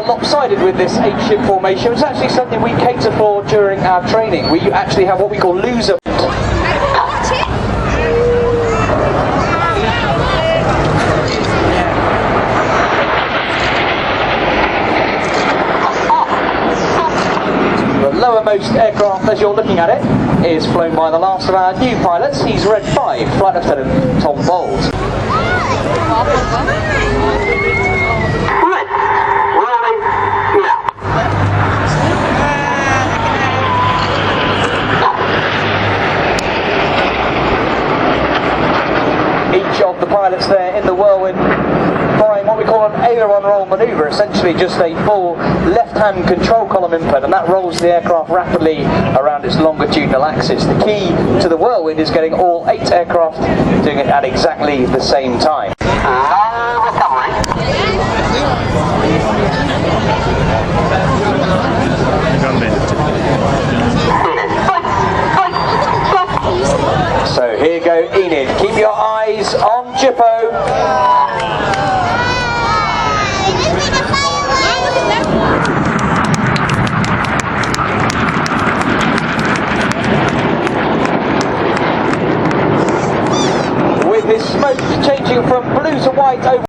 lopsided with this 8-ship formation. It's actually something we cater for during our training. We actually have what we call loser. The lowermost aircraft, as you're looking at it, is flown by the last of our new pilots. He's Red 5, Flight Lieutenant Tom Bowles. Each of the pilots there in the whirlwind flying what we call an aileron roll manoeuvre, essentially just a full left-hand control column input, and that rolls the aircraft rapidly around its longitudinal axis. The key to the whirlwind is getting all 8 aircraft doing it at exactly the same time. So here go Enid. Keep your eyes on Jippo. With his smoke changing from blue to white over.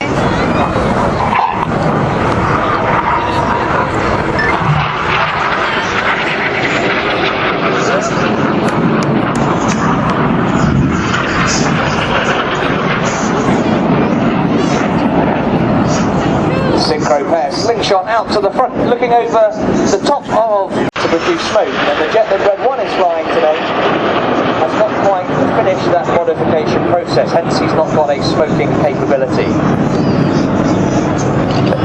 Synchro pair, slingshot out to the front, looking over the top of to produce smoke. And the jet that Red 1 is flying today has not quite finished that modification process, hence he's not got a smoking capability.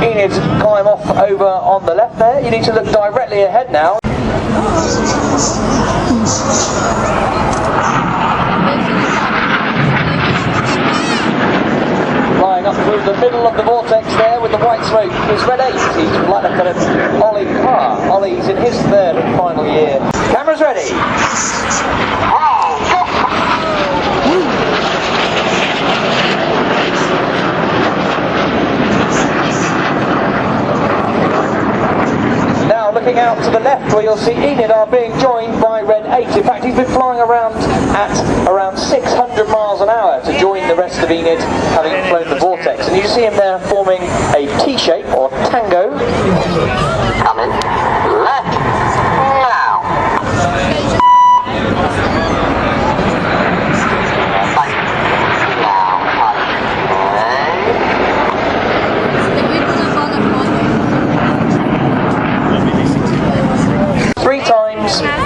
Enid climb off over on the left there. You need to look directly ahead now. Flying up through the middle of the vortex there with the white smoke is Red 8. He's Flight Lieutenant Ollie Carr. Ollie's in his 3rd and final year. Cameras ready. Now looking out to the left where you'll see Enid are being joined by Red 8. In fact, he's been flying around at around 600 miles an hour to join the rest of Enid, having flown the vortex. And you see him there forming a T-shape or tango. Coming left now.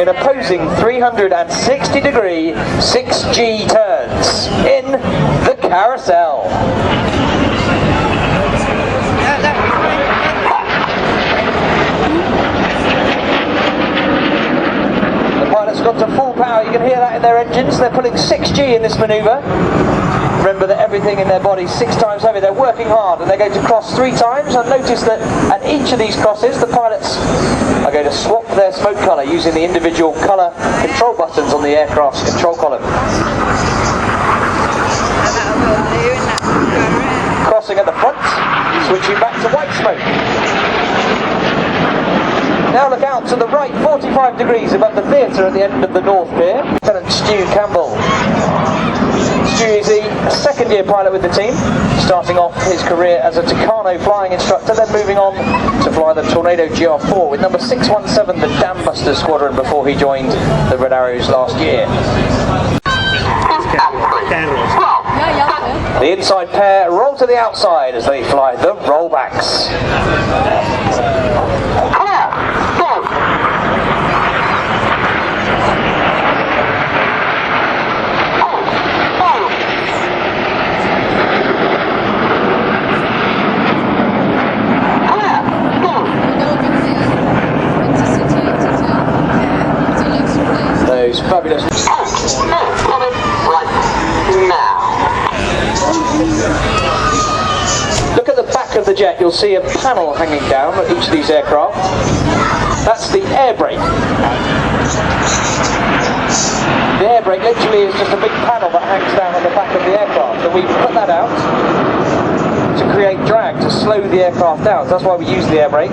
In opposing 360-degree 6G turns in the carousel. The pilot's got to full power. You can hear that in their engines. They're pulling 6G in this manoeuvre. Remember that everything in their body is 6 times heavy. They're working hard and they're going to cross 3 times. And notice that at each of these crosses, the pilots are going to swap their smoke colour using the individual colour control buttons on the aircraft's control column. Crossing at the front, switching back to white smoke. Now look out to the right, 45 degrees above the theatre at the end of the North Pier. Lieutenant Stu Campbell. Stu is the 2nd-year pilot with the team, starting off his career as a Tucano flying instructor, then moving on to fly the Tornado GR4 with number 617, the Dam Buster Squadron, before he joined the Red Arrows last year. The inside pair roll to the outside as they fly the rollbacks. Those fabulous. Look at the back of the jet. You'll see a panel hanging down at each of these aircraft. That's the air brake. The air brake literally is just a big panel that hangs down on the back of the aircraft. So we put that out to create drag to slow the aircraft down. So that's why we use the air brake.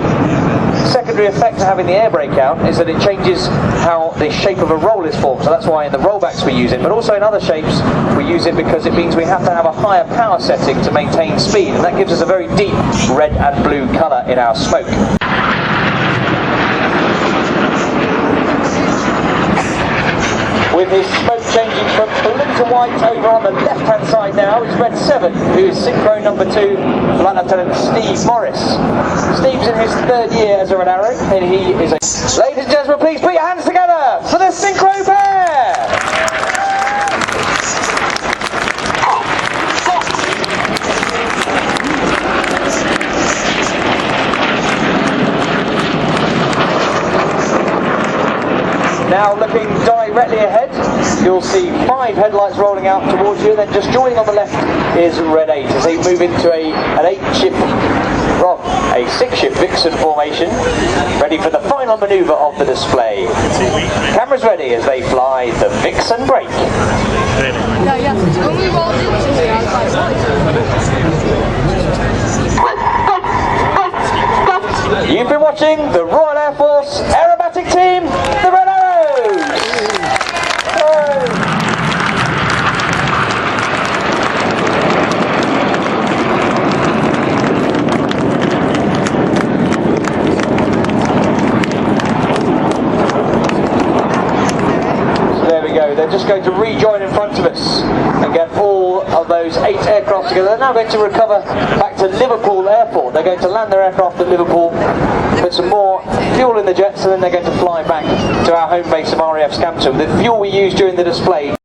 Secondary effect of having the air brake out is that it changes how the shape of a roll is formed. So that's why in the rollbacks we use it, but also in other shapes we use it because it means we have to have a higher power setting to maintain speed, and that gives us a very deep red and blue colour in our smoke. With his smoke changing from blue to white over on the left-hand side now is Red 7, who is synchro number 2, Flight Lieutenant Steve Morris. Steve's in his 3rd year as a Red Arrow, and he is a... Ladies and gentlemen, please put your hands together for the synchro pair! Now looking directly ahead, you'll see 5 headlights rolling out towards you, and then just joining on the left is Red 8 as they move into a 6-ship Vixen formation, ready for the final manoeuvre of the display. Cameras ready as they fly the Vixen break. You've been watching the Royal Air Force aerobatic team, the Red Arrows! They're just going to rejoin in front of us and get all of those 8 aircraft together. They're now going to recover back to Liverpool Airport. They're going to land their aircraft at Liverpool, put some more fuel in the jets, and then they're going to fly back to our home base of RAF Scampton. The fuel we used during the display